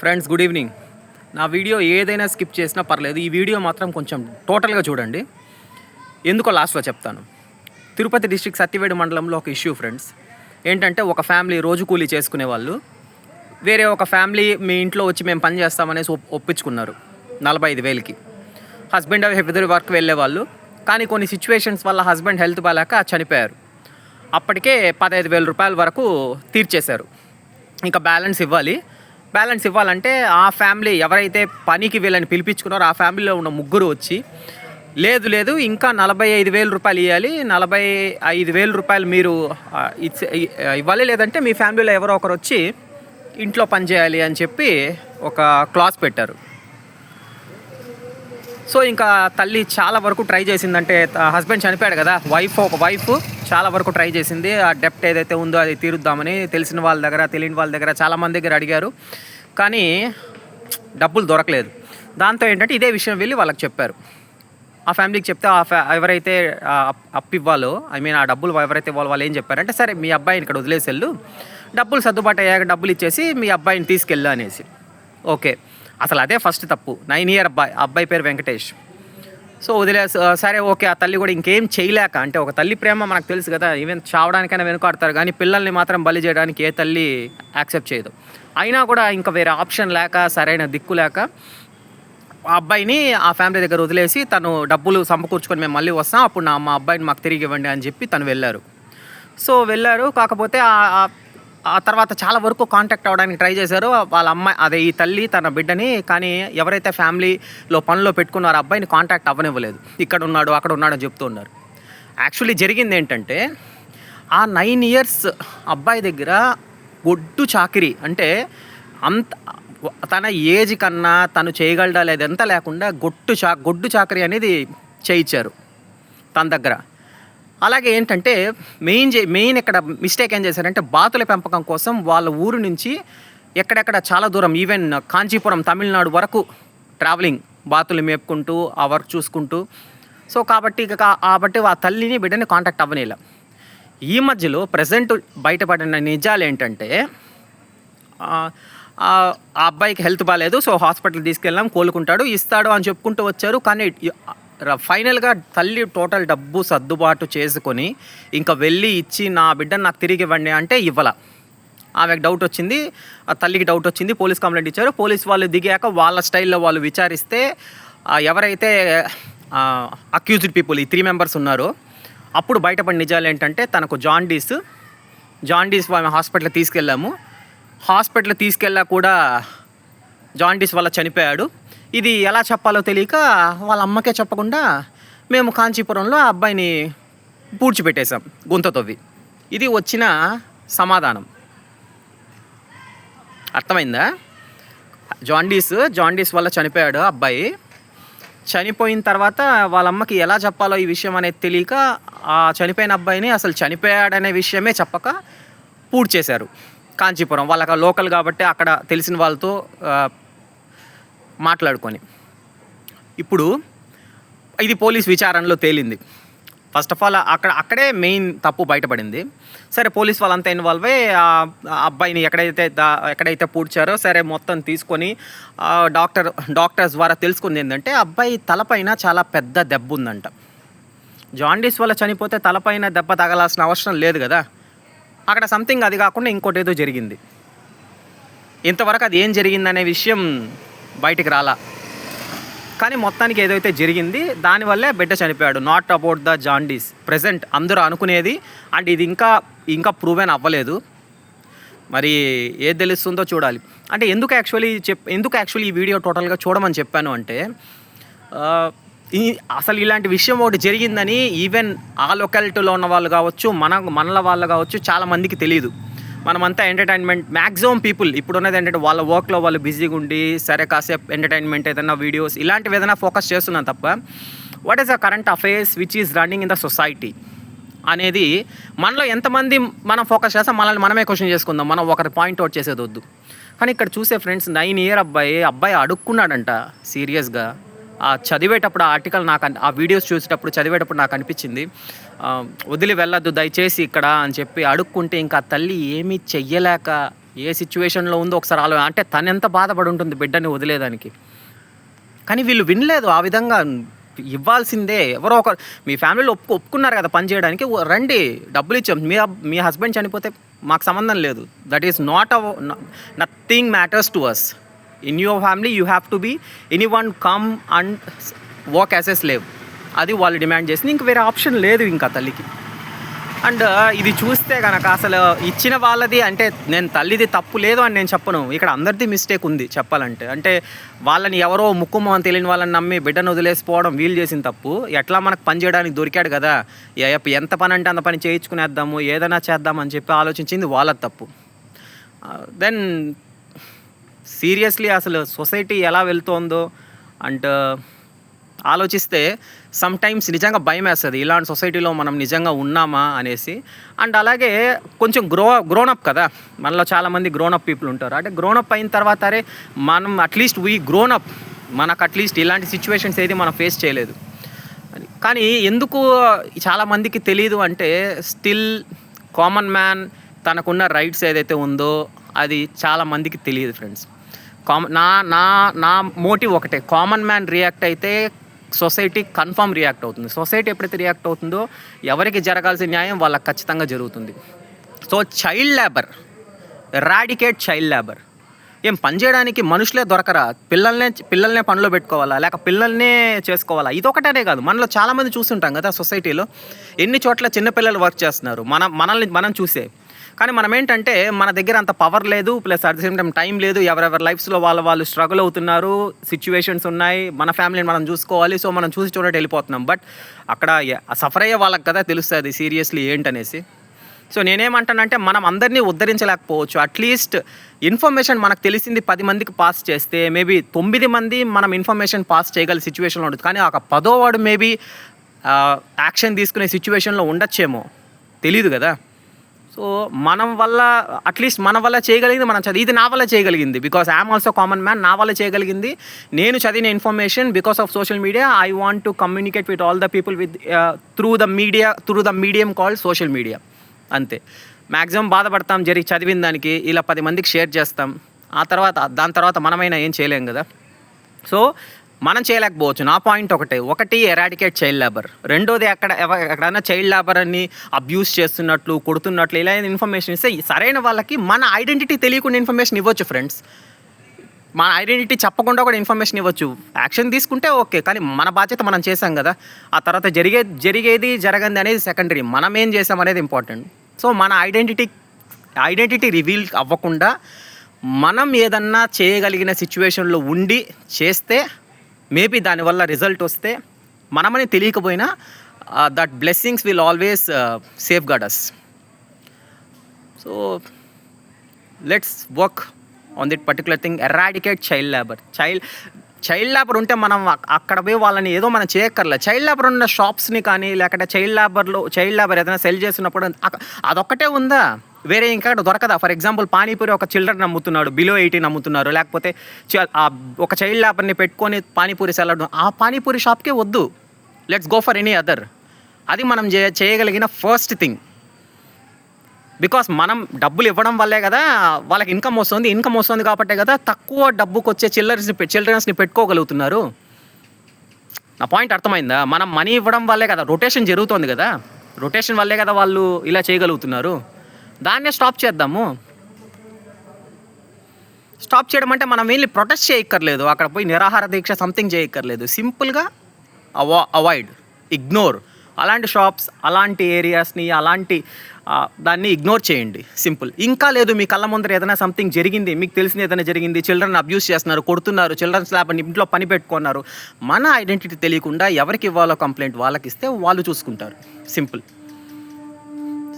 Friends good evening. నా video ఏదైనా skip చేసినా పర్లేదు, ఈ వీడియో మాత్రం కొంచెం టోటల్గా చూడండి. ఎందుకో లాస్ట్లో చెప్తాను. తిరుపతి డిస్ట్రిక్ట్ సత్యవేడు మండలంలో ఒక ఇష్యూ ఫ్రెండ్స్. ఏంటంటే ఒక ఫ్యామిలీ రోజు కూలీ చేసుకునే వాళ్ళు వేరే ఒక ఫ్యామిలీ మీ ఇంట్లో వచ్చి మేము పని చేస్తామనేసి ఒప్పించుకున్నారు 45,000కి. హస్బెండ్ ఇద్దరు వర్క్ వెళ్ళేవాళ్ళు, కానీ కొన్ని సిచ్యువేషన్స్ వల్ల హస్బెండ్ హెల్త్ బాగాలేక చనిపోయారు. అప్పటికే 15,000 రూపాయల వరకు తీర్చేశారు. ఇంకా బ్యాలెన్స్ ఇవ్వాలంటే ఆ ఫ్యామిలీ ఎవరైతే పనికి వీళ్ళని పిలిపించుకున్నారో ఆ ఫ్యామిలీలో ఉన్న ముగ్గురు వచ్చి లేదు ఇంకా 45,000 రూపాయలు ఇవ్వాలి, 45,000 రూపాయలు మీరు ఇవ్వాలి, లేదంటే మీ ఫ్యామిలీలో ఎవరో ఒకరు వచ్చి ఇంట్లో పని చేయాలి అని చెప్పి ఒక క్లాజ్ పెట్టారు. సో ఇంకా తల్లి చాలా వరకు ట్రై చేసిందంటే, హస్బెండ్ చనిపోయాడు కదా, వైఫ్ చాలా వరకు ట్రై చేసింది. ఆ డెప్ట్ ఏదైతే ఉందో అది తీరుద్దామని తెలిసిన వాళ్ళ దగ్గర తెలియని వాళ్ళ దగ్గర చాలామంది దగ్గర అడిగారు, కానీ డబ్బులు దొరకలేదు. దాంతో ఏంటంటే ఇదే విషయం వెళ్ళి వాళ్ళకి చెప్పారు. ఆ ఫ్యామిలీకి చెప్తే ఎవరైతే అప్పు ఇవ్వాలో ఆ డబ్బులు ఎవరైతే వాళ్ళు ఏం చెప్పారంటే, సరే మీ అబ్బాయిని ఇక్కడ వదిలేసి వెళ్ళు, డబ్బులు సర్దుబాటు అయ్యాక డబ్బులు ఇచ్చేసి మీ అబ్బాయిని తీసుకెళ్ళు అనేసి. ఓకే, అసలు అదే ఫస్ట్ తప్పు. 9 ఇయర్ అబ్బాయి పేరు వెంకటేష్. సో సరే ఓకే, ఆ తల్లి కూడా ఇంకేం చేయలేక, అంటే ఒక తల్లి ప్రేమ మనకు తెలుసు కదా, ఈవెన్ చావడానికైనా వెనుకాడతారు, కానీ పిల్లల్ని మాత్రం బలి చేయడానికి ఏ తల్లి యాక్సెప్ట్ చేయదు. అయినా కూడా ఇంకా వేరే ఆప్షన్ లేక, సరైన దిక్కు లేక ఆ అబ్బాయిని ఆ ఫ్యామిలీ దగ్గర వదిలేసి తను డబ్బులు సమకూర్చుకొని మేము మళ్ళీ వస్తాం, అప్పుడు మా అబ్బాయిని మాకు తిరిగి ఇవ్వండి అని చెప్పి తను వెళ్ళారు. సో వెళ్ళారు, కాకపోతే ఆ తర్వాత చాలా వరకు కాంటాక్ట్ అవ్వడానికి ట్రై చేశారు వాళ్ళ అమ్మాయి, అదే ఈ తల్లి తన బిడ్డని. కానీ ఎవరైతే ఫ్యామిలీలో పనిలో పెట్టుకున్నారో అబ్బాయిని కాంటాక్ట్ అవ్వనివ్వలేదు. ఇక్కడ ఉన్నాడు అక్కడ ఉన్నాడు అని చెప్తూ ఉన్నారు. యాక్చువల్లీ జరిగింది ఏంటంటే, ఆ 9 ఇయర్స్ అబ్బాయి దగ్గర గొడ్డు చాకిరీ, అంటే అంత తన ఏజ్ కన్నా తను చేయగలడా లేదంతా లేకుండా గొడ్డు చాకరీ అనేది చేయించారు తన దగ్గర. అలాగే ఏంటంటే మెయిన్ ఇక్కడ మిస్టేక్ ఏం చేశారంటే, బాతుల పెంపకం కోసం వాళ్ళ ఊరు నుంచి ఎక్కడెక్కడ చాలా దూరం, ఈవెన్ కాంచీపురం తమిళనాడు వరకు ట్రావెలింగ్, బాతులు మేపుకుంటూ ఆ వర్క్ చూసుకుంటూ. సో కాబట్టి ఆ తల్లిని బిడ్డని కాంటాక్ట్ అవ్వనేలా. ఈ మధ్యలో ప్రజెంట్ బయటపడిన నిజాలు ఏంటంటే, ఆ అబ్బాయికి హెల్త్ బాగాలేదు, సో హాస్పిటల్ తీసుకెళ్ళాం, కోలుకుంటాడు, ఇస్తాడు అని చెప్పుకుంటూ వచ్చారు. కానీ ఫైనల్గా తల్లి టోటల్ డబ్బు సర్దుబాటు చేసుకొని ఇంకా వెళ్ళి ఇచ్చి నా బిడ్డను నాకు తిరిగి ఇవ్వండి అంటే ఇవ్వాల. ఆమెకు డౌట్ వచ్చింది, ఆ తల్లికి డౌట్ వచ్చింది, పోలీస్ కంప్లైంట్ ఇచ్చారు. పోలీస్ వాళ్ళు దిగాక వాళ్ళ స్టైల్లో వాళ్ళు విచారిస్తే ఎవరైతే అక్యూజ్డ్ పీపుల్ ఈ 3 మెంబర్స్ ఉన్నారో అప్పుడు బయటపడిన నిజాలు ఏంటంటే, తనకు జాండీస్ వాళ్ళ హాస్పిటల్ తీసుకెళ్ళాము, హాస్పిటల్ తీసుకెళ్ళా కూడా జాండీస్ వల్ల చనిపోయాడు. ఇది ఎలా చెప్పాలో తెలియక వాళ్ళ అమ్మకే చెప్పకుండా మేము కాంచీపురంలో ఆ అబ్బాయిని పూడ్చిపెట్టేశాం గుంత తవ్వి. ఇది వచ్చిన సమాధానం. అర్థమైందా? జాండీస్ వల్ల చనిపోయాడు అబ్బాయి. చనిపోయిన తర్వాత వాళ్ళ అమ్మకి ఎలా చెప్పాలో ఈ విషయం అనేది తెలియక ఆ చనిపోయిన అబ్బాయిని అసలు చనిపోయాడనే విషయమే చెప్పక పూడ్చేశారు కాంచీపురం. వాళ్ళకి లోకల్ కాబట్టి అక్కడ తెలిసిన వాళ్ళతో మాట్లాడుకొని. ఇప్పుడు ఇది పోలీస్ విచారణలో తేలింది. ఫస్ట్ ఆఫ్ ఆల్ అక్కడే మెయిన్ తప్పు బయటపడింది. సరే పోలీస్ వాళ్ళంతా ఇన్వాల్వ్ అయ్యి ఆ అబ్బాయిని ఎక్కడైతే పూడ్చారో సరే మొత్తం తీసుకొని డాక్టర్స్ ద్వారా తెలుసుకుంది ఏంటంటే, అబ్బాయి తలపైన చాలా పెద్ద దెబ్బ ఉందంట. జాండీస్ వల్ల చనిపోతే తలపైన దెబ్బ తగలాల్సిన అవసరం లేదు కదా, అక్కడ సంథింగ్ అది కాకుండా ఇంకోటి ఏదో జరిగింది. ఇంతవరకు అది ఏం జరిగిందనే విషయం బయటికి రాలా, కానీ మొత్తానికి ఏదైతే జరిగింది దానివల్లే బిడ్డ చనిపోయాడు. Not about the jaundice present అందరూ అనుకునేది. అండ్ ఇది ఇంకా ప్రూవెన్ అవ్వలేదు. మరి ఏది తెలుస్తుందో చూడాలి. అంటే ఎందుకు యాక్చువల్లీ ఈ వీడియో టోటల్గా చూడమని చెప్పాను అంటే, అసలు ఇలాంటి విషయం ఒకటి జరిగిందని ఈవెన్ ఆ లొకాలిటీలో ఉన్న వాళ్ళు కావచ్చు, మనల వాళ్ళు కావచ్చు, చాలామందికి తెలియదు. మనమంతా ఎంటర్టైన్మెంట్, మ్యాక్సిమం పీపుల్ ఇప్పుడు ఉన్నది ఏంటంటే వాళ్ళ వర్క్లో వాళ్ళు బిజీగా ఉండి సరే కాసేపు ఎంటర్టైన్మెంట్ ఏదైనా వీడియోస్ ఇలాంటివి ఏదైనా ఫోకస్ చేస్తున్నాం తప్ప, what is the current affairs which is running in the society అనేది మనలో ఎంతమంది మనం ఫోకస్ చేస్తాం, మనల్ని మనమే క్వశ్చన్ చేసుకుందాం. మనం ఒకరి పాయింట్ అవుట్ చేసేది వద్దు. కానీ ఇక్కడ చూసే ఫ్రెండ్స్, 9 ఇయర్ అబ్బాయి అడుక్కున్నాడంట సీరియస్గా. చదివేటప్పుడు ఆ ఆర్టికల్ ఆ వీడియోస్ చూసేటప్పుడు చదివేటప్పుడు నాకు అనిపించింది, వదిలి వెళ్ళొద్దు దయచేసి ఇక్కడ అని చెప్పి అడుక్కుంటే ఇంకా తల్లి ఏమీ చెయ్యలేక ఏ సిచ్యువేషన్లో ఉందో ఒకసారి అంటే తను ఎంత బాధపడి ఉంటుంది బిడ్డని వదిలేదానికి. కానీ వీళ్ళు వినలేదు. ఆ విధంగా ఇవ్వాల్సిందే. ఎవరో ఒకరు మీ ఫ్యామిలీలో ఒప్పుకున్నారు కదా పని చేయడానికి, రండి డబ్బులు ఇచ్చాం. మీ హస్బెండ్ చనిపోతే మాకు సంబంధం లేదు. That is not nothing matters to us. In your family you have to be any one come and work as a slave. అది వాళ్ళు డిమాండ్ చేసింది. ఇంక వేరే ఆప్షన్ లేదు ఇంకా తల్లికి. అండ్ ఇది చూస్తే కనుక అసలు ఇచ్చిన వాళ్ళది, అంటే నేను తల్లిది తప్పు లేదు అని నేను చెప్పను, ఇక్కడ అందరిది మిస్టేక్ ఉంది చెప్పాలంటే. అంటే వాళ్ళని ఎవరో ముక్కుమని తెలియని వాళ్ళని నమ్మి బిడ్డను వదిలేసిపోవడం వీళ్ళు చేసిన తప్పు. ఎట్లా మనకు పని చేయడానికి దొరికాడు కదా, ఎంత పని అంటే అంత పని చేయించుకునేద్దాము, ఏదైనా చేద్దామని చెప్పి ఆలోచించింది వాళ్ళది తప్పు. దెన్ సీరియస్లీ అసలు సొసైటీ ఎలా వెళ్తోందో అండ్ ఆలోచిస్తే సమ్ టైమ్స్ నిజంగా భయం వేస్తుంది, ఇలాంటి సొసైటీలో మనం నిజంగా ఉన్నామా అనేసి. అండ్ అలాగే కొంచెం గ్రోనప్ కదా, మనలో చాలామంది గ్రోనప్ పీపుల్ ఉంటారు. అంటే గ్రోనప్ అయిన తర్వాత అరే మనం అట్లీస్ట్ గ్రోనప్, మనకు అట్లీస్ట్ ఇలాంటి సిచ్యువేషన్స్ ఏది మనం ఫేస్ చేయలేదు. కానీ ఎందుకు చాలామందికి తెలియదు అంటే స్టిల్ కామన్ మ్యాన్ తనకున్న రైట్స్ ఏదైతే ఉందో అది చాలామందికి తెలియదు ఫ్రెండ్స్. నా మోటివ్ ఒకటే, కామన్ మ్యాన్ రియాక్ట్ అయితే సొసైటీ కన్ఫామ్ రియాక్ట్ అవుతుంది. సొసైటీ ఎప్పుడైతే రియాక్ట్ అవుతుందో ఎవరికి జరగాల్సిన న్యాయం వాళ్ళకి ఖచ్చితంగా జరుగుతుంది. So child labour, eradicate child labour. ఏం పని చేయడానికి మనుషులే దొరకరా? పిల్లల్నే పనిలో పెట్టుకోవాలా, లేక పిల్లల్నే చేసుకోవాలా? ఇదొకటనే కాదు, మనలో చాలామంది చూస్తుంటాం కదా సొసైటీలో ఎన్ని చోట్ల చిన్నపిల్లలు వర్క్ చేస్తున్నారు మనల్ని మనం చూసే. కానీ మనం ఏంటంటే మన దగ్గర అంత పవర్ లేదు, plus at the same time లేదు. ఎవరెవరి లైఫ్స్లో వాళ్ళు స్ట్రగుల్ అవుతున్నారు, సిచ్యువేషన్స్ ఉన్నాయి, మన ఫ్యామిలీని మనం చూసుకోవాలి. సో మనం చూసి చూడటం వెళ్ళిపోతున్నాం. బట్ అక్కడ సఫర్ అయ్యే వాళ్ళకి కదా తెలుస్తుంది సీరియస్లీ ఏంటనేసి. సో నేనేమంటానంటే మనం అందరినీ ఉద్ధరించలేకపోవచ్చు. అట్లీస్ట్ ఇన్ఫర్మేషన్ మనకు తెలిసింది 10 మందికి పాస్ చేస్తే మేబీ 9 మంది మనం ఇన్ఫర్మేషన్ పాస్ చేయగల సిచ్యువేషన్లో ఉంటుంది. కానీ ఒక 10వ వాడు మేబీ యాక్షన్ తీసుకునే సిచ్యువేషన్లో ఉండొచ్చేమో, తెలీదు కదా. సో మనం వల్ల అట్లీస్ట్ మన వల్ల చేయగలిగింది మనం ఇది నా వల్ల చేయగలిగింది, because I'm also common man. నా వల్ల చేయగలిగింది నేను చదివిన information because of social media. I want to communicate with all the people with through the medium called social media. అంతే. మ్యాక్సిమం బాధపడతాం చదివిన దానికి, ఇలా 10 మందికి షేర్ చేస్తాం. దాని తర్వాత మనమైనా ఏం చేయలేం కదా. సో మనం చేయలేకపోవచ్చు. నా పాయింట్ ఒకటి ఎరాడికేట్ చైల్డ్ లేబర్. రెండోది ఎక్కడైనా చైల్డ్ లేబర్ అని అబ్యూస్ చేస్తున్నట్లు, కొడుతున్నట్లు ఇలా ఇన్ఫర్మేషన్ ఇస్తే సరైన వాళ్ళకి మన ఐడెంటిటీ తెలియకుండా ఇన్ఫర్మేషన్ ఇవ్వచ్చు ఫ్రెండ్స్. మన ఐడెంటిటీ చెప్పకుండా కూడా ఇన్ఫర్మేషన్ ఇవ్వచ్చు. యాక్షన్ తీసుకుంటే ఓకే, కానీ మన బాధ్యత మనం చేసాం కదా. ఆ తర్వాత జరిగేది జరగంది అనేది సెకండరీ, మనం ఏం చేసాం అనేది ఇంపార్టెంట్. సో మన ఐడెంటిటీ రివీల్ అవ్వకుండా మనం ఏదన్నా చేయగలిగిన సిచ్యువేషన్లో ఉండి చేస్తే మేబీ దానివల్ల రిజల్ట్ వస్తే మనమని తెలియకపోయినా that blessings will always safeguard us. So let's work on that particular thing, eradicate child labour. Child labour ఉంటే మనం అక్కడ పోయి వాళ్ళని ఏదో మనం చేయక్కర్లేదు. చైల్డ్ లేబర్ ఉన్న షాప్స్ని కానీ, లేకపోతే చైల్డ్ లేబర్ ఏదైనా సెల్ చేస్తున్నప్పుడు అదొక్కటే ఉందా, వేరే ఇంకా దొరకదా? ఫర్ ఎగ్జాంపుల్ పానీపూరి ఒక చిల్డ్రన్ అమ్ముతున్నాడు, బిలో 18 అమ్ముతున్నారు, లేకపోతే ఒక చైల్డ్ లేబర్ని పెట్టుకొని పానీపూరి సెల్లడం, ఆ పానీపూరి షాప్కే వద్దు. Let's go for any other. అది మనం చేయగలిగిన ఫస్ట్ థింగ్. బికాస్ మనం డబ్బులు ఇవ్వడం వల్లే కదా వాళ్ళకి ఇన్కమ్ వస్తుంది కాబట్టే కదా తక్కువ డబ్బుకు వచ్చే చిల్డ్రన్స్ని పెట్టుకోగలుగుతున్నారు. నా పాయింట్ అర్థమైందా? మనం మనీ ఇవ్వడం వల్లే కదా రొటేషన్ జరుగుతుంది కదా, రొటేషన్ వల్లే కదా వాళ్ళు ఇలా చేయగలుగుతున్నారు. దాన్నే స్టాప్ చేద్దాము. స్టాప్ చేయడం అంటే మనం వెళ్ళి ప్రొటెస్ట్ చేయక్కర్లేదు, అక్కడ పోయి నిరాహార దీక్ష సంథింగ్ చేయక్కర్లేదు. సింపుల్గా అవాయిడ్, ఇగ్నోర్ అలాంటి షాప్స్, అలాంటి ఏరియాస్ని, అలాంటి దాన్ని ఇగ్నోర్ చేయండి. సింపుల్. ఇంకా లేదు మీ కళ్ళ ముందర ఏదైనా సంథింగ్ జరిగింది, మీకు తెలిసింది ఏదైనా జరిగింది, చిల్డ్రన్ అబ్యూస్ చేస్తున్నారు, కొడుతున్నారు, చిల్డ్రన్స్ ల్యాబ్ని ఇంట్లో పని పెట్టుకున్నారు, మన ఐడెంటిటీ తెలియకుండా ఎవరికి ఇవ్వాలో కంప్లైంట్ వాళ్ళకి ఇస్తే వాళ్ళు చూసుకుంటారు. సింపుల్.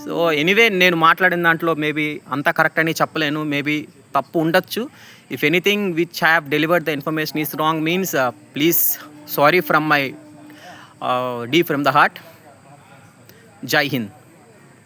సో ఎనీవే నేను మాట్లాడిన దాంట్లో మేబీ అంతా కరెక్ట్ అని చెప్పలేను, మేబీ తప్పు ఉండొచ్చు. If anything which have delivered the information is wrong means please sorry from my deep from the heart. జై హింద్.